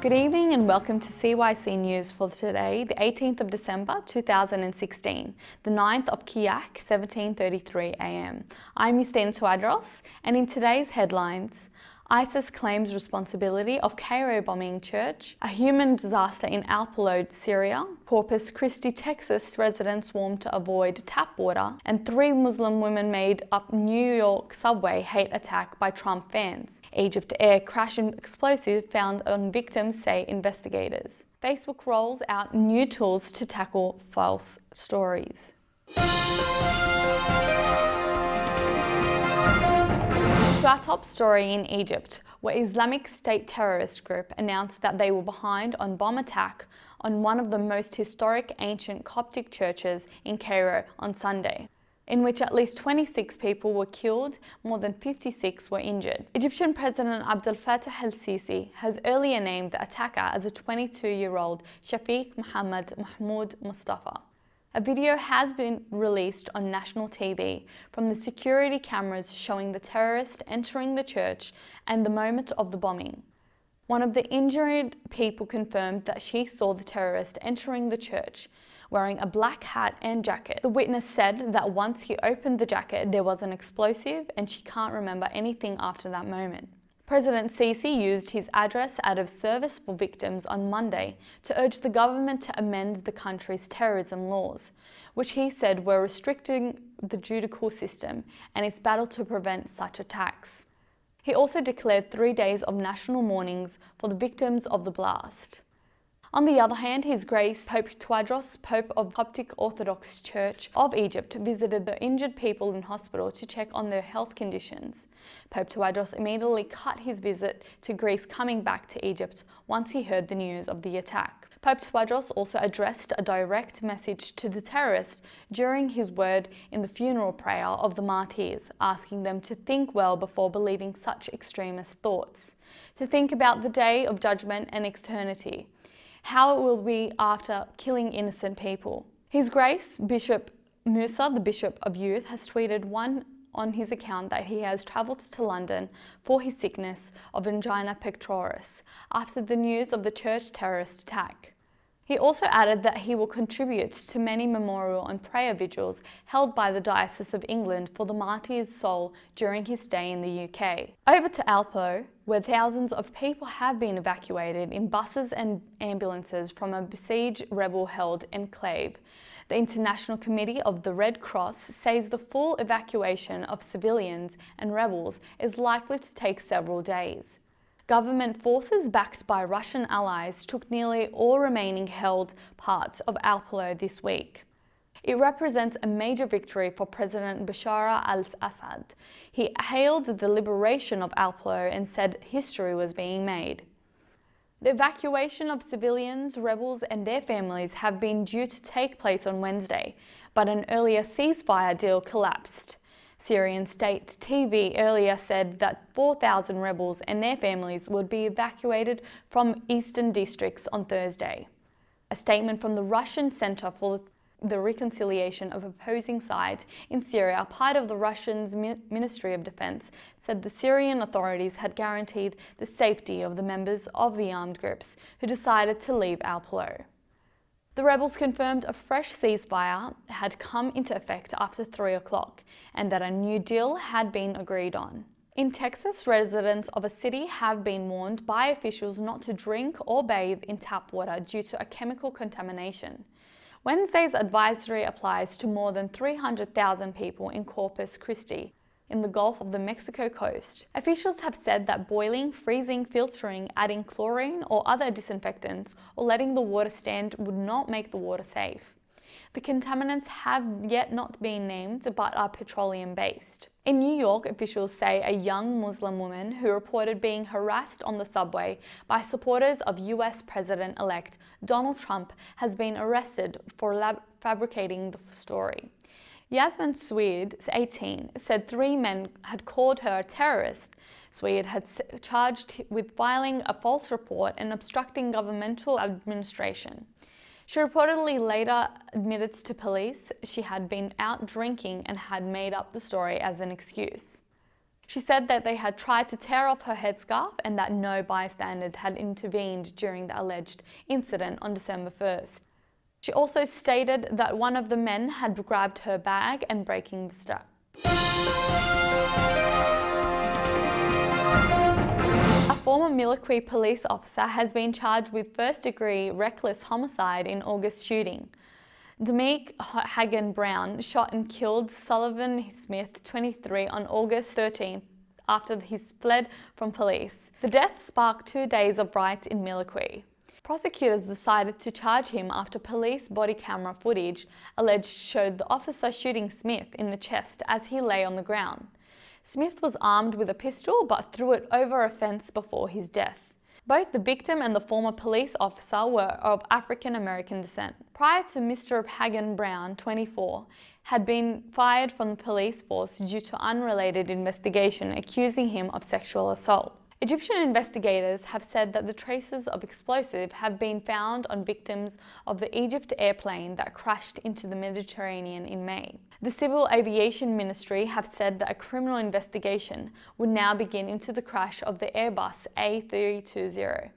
Good evening and welcome to CYC News for today, the 18th of December 2016, the 9th of Kiak, 17:33 AM. I'm Justina Tuadros, and in today's headlines, ISIS claims responsibility of Cairo bombing church, a human disaster in Aleppo Syria, Corpus Christi, Texas residents warned to avoid tap water, and 3 Muslim women made up New York subway hate attack by Trump fans. EgyptAir crash and explosive found on victims, say investigators. Facebook rolls out new tools to tackle false stories. To our top story in Egypt, where Islamic State terrorist group announced that they were behind on bomb attack on one of the most historic ancient Coptic churches in Cairo on Sunday, in which at least 26 people were killed, more than 56 were injured. Egyptian President Abdel Fattah el-Sisi has earlier named the attacker as a 22-year-old Shafiq Mohammed Mahmoud Mustafa. A video has been released on national TV from the security cameras showing the terrorist entering the church and the moment of the bombing. One of the injured people confirmed that she saw the terrorist entering the church wearing a black hat and jacket. The witness said that once he opened the jacket, there was an explosive and she can't remember anything after that moment. President Sisi used his address out of service for victims on Monday to urge the government to amend the country's terrorism laws, which he said were restricting the judicial system and its battle to prevent such attacks. He also declared 3 days of national mournings for the victims of the blast. On the other hand, His Grace Pope Tawadros, Pope of Coptic Orthodox Church of Egypt, visited the injured people in hospital to check on their health conditions. Pope Tawadros immediately cut his visit to Greece, coming back to Egypt once he heard the news of the attack. Pope Tawadros also addressed a direct message to the terrorists during his word in the funeral prayer of the martyrs, asking them to think well before believing such extremist thoughts, to think about the day of judgment and eternity, how it will be after killing innocent people. His Grace Bishop Musa, the Bishop of Youth, has tweeted on his account that he has travelled to London for his sickness of angina pectoris after the news of the church terrorist attack. He also added that he will contribute to many memorial and prayer vigils held by the Diocese of England for the martyr's soul during his stay in the UK. Over to Aleppo, where thousands of people have been evacuated in buses and ambulances from a besieged rebel-held enclave. The International Committee of the Red Cross says the full evacuation of civilians and rebels is likely to take several days. Government forces backed by Russian allies took nearly all remaining held parts of Aleppo this week. It represents a major victory for President Bashar al-Assad. He hailed the liberation of Aleppo and said history was being made. The evacuation of civilians, rebels and their families have been due to take place on Wednesday, but an earlier ceasefire deal collapsed. Syrian state TV earlier said that 4,000 rebels and their families would be evacuated from eastern districts on Thursday. A statement from the Russian Center for the Reconciliation of Opposing Sides in Syria, part of the Russian Ministry of Defense, said the Syrian authorities had guaranteed the safety of the members of the armed groups who decided to leave Aleppo. The rebels confirmed a fresh ceasefire had come into effect after 3 o'clock and that a new deal had been agreed on. In Texas, residents of a city have been warned by officials not to drink or bathe in tap water due to a chemical contamination. Wednesday's advisory applies to more than 300,000 people in Corpus Christi, in the Gulf of the Mexico coast. Officials have said that boiling, freezing, filtering, adding chlorine or other disinfectants, or letting the water stand would not make the water safe. The contaminants have yet not been named but are petroleum-based. In New York, officials say a young Muslim woman who reported being harassed on the subway by supporters of US President-elect Donald Trump has been arrested for fabricating the story. Yasmin Swede, 18, said 3 men had called her a terrorist. Swede had charged with filing a false report and obstructing governmental administration. She reportedly later admitted to police she had been out drinking and had made up the story as an excuse. She said that they had tried to tear off her headscarf and that no bystander had intervened during the alleged incident on December 1st. She also stated that one of the men had grabbed her bag and breaking the strap. A former Milwaukee police officer has been charged with first-degree reckless homicide in August shooting. Dominic Hagan Brown shot and killed Sullivan Smith, 23, on August 13th after he fled from police. The death sparked 2 days of riots in Milwaukee. Prosecutors decided to charge him after police body camera footage alleged showed the officer shooting Smith in the chest as he lay on the ground. Smith was armed with a pistol but threw it over a fence before his death. Both the victim and the former police officer were of African American descent. Prior to Mr. Hagan Brown, 24, had been fired from the police force due to unrelated investigation accusing him of sexual assault. Egyptian investigators have said that the traces of explosive have been found on victims of the EgyptAir plane that crashed into the Mediterranean in May. The Civil Aviation Ministry have said that a criminal investigation would now begin into the crash of the Airbus A320.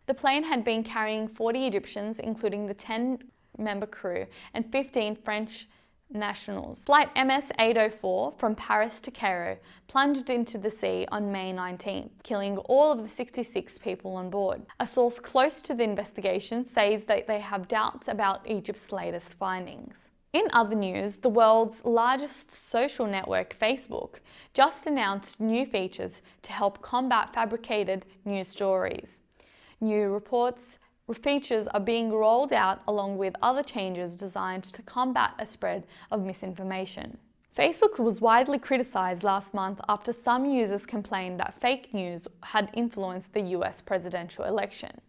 The plane had been carrying 40 Egyptians, including the 10-member crew and 15 French nationals. Flight MS-804 from Paris to Cairo plunged into the sea on May 19, killing all of the 66 people on board. A source close to the investigation says that they have doubts about Egypt's latest findings. In other news, the world's largest social network, Facebook, just announced new features to help combat fabricated news stories. New reports features are being rolled out along with other changes designed to combat a spread of misinformation. Facebook was widely criticized last month after some users complained that fake news had influenced the US presidential election.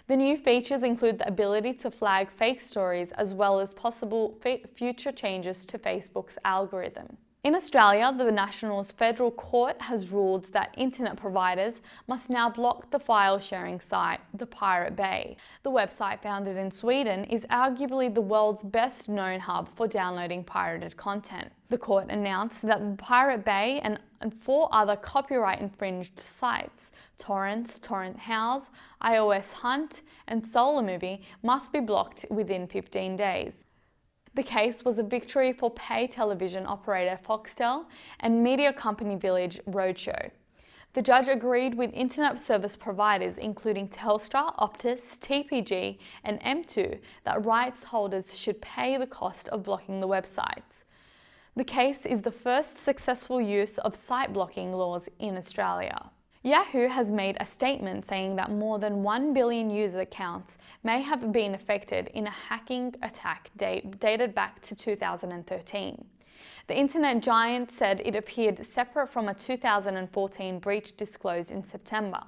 The new features include the ability to flag fake stories as well as possible future changes to Facebook's algorithm. In Australia, the National Federal Court has ruled that internet providers must now block the file-sharing site, The Pirate Bay. The website, founded in Sweden, is arguably the world's best-known hub for downloading pirated content. The court announced that The Pirate Bay and 4 other copyright-infringed sites, Torrents, Torrent House, iOS Hunt, and Solar Movie, must be blocked within 15 days. The case was a victory for pay television operator Foxtel and media company Village Roadshow. The judge agreed with internet service providers including Telstra, Optus, TPG and M2 that rights holders should pay the cost of blocking the websites. The case is the first successful use of site blocking laws in Australia. Yahoo has made a statement saying that more than 1 billion user accounts may have been affected in a hacking attack dated back to 2013. The internet giant said it appeared separate from a 2014 breach disclosed in September,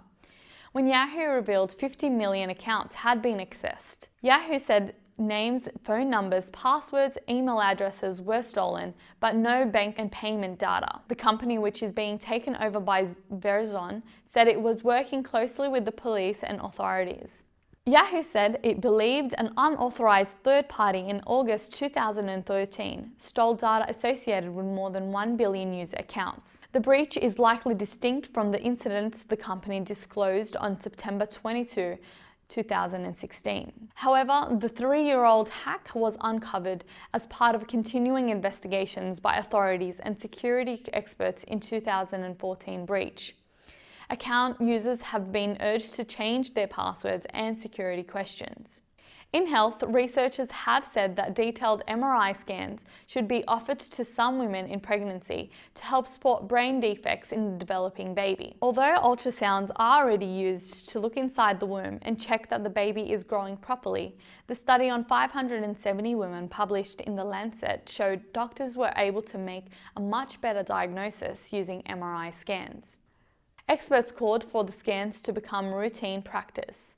when Yahoo revealed 50 million accounts had been accessed. Yahoo said names, phone numbers, passwords, email addresses were stolen, but no bank and payment data. The company, which is being taken over by Verizon, said it was working closely with the police and authorities. Yahoo said it believed an unauthorized third party in August 2013 stole data associated with more than 1 billion user accounts. The breach is likely distinct from the incidents the company disclosed on September 22, 2016. However, the 3-year-old hack was uncovered as part of continuing investigations by authorities and security experts in 2014 breach. Account users have been urged to change their passwords and security questions. In health, researchers have said that detailed MRI scans should be offered to some women in pregnancy to help spot brain defects in the developing baby. Although ultrasounds are already used to look inside the womb and check that the baby is growing properly, the study on 570 women published in The Lancet showed doctors were able to make a much better diagnosis using MRI scans. Experts called for the scans to become routine practice.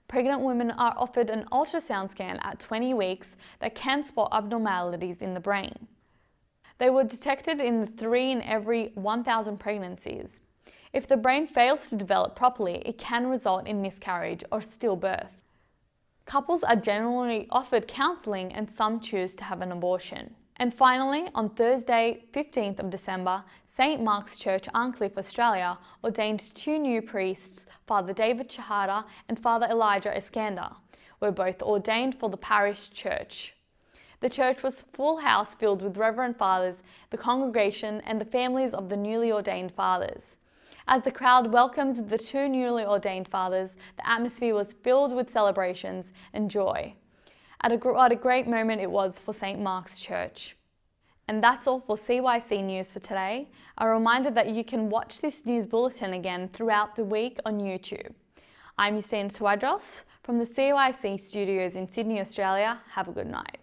Pregnant women are offered an ultrasound scan at 20 weeks that can spot abnormalities in the brain. They were detected in 3 in every 1,000 pregnancies. If the brain fails to develop properly, it can result in miscarriage or stillbirth. Couples are generally offered counselling and some choose to have an abortion. And finally, on Thursday, 15th of December, St. Mark's Church, Arncliffe, Australia, ordained 2 new priests, Father David Shahada and Father Elijah Iskander, were both ordained for the parish church. The church was full house filled with Reverend Fathers, the congregation and the families of the newly ordained fathers. As the crowd welcomed the 2 newly ordained fathers, the atmosphere was filled with celebrations and joy. What a great moment it was for St. Mark's Church. And that's all for CYC News for today. A reminder that you can watch this news bulletin again throughout the week on YouTube. I'm Justine Tawadros from the CYC studios in Sydney, Australia. Have a good night.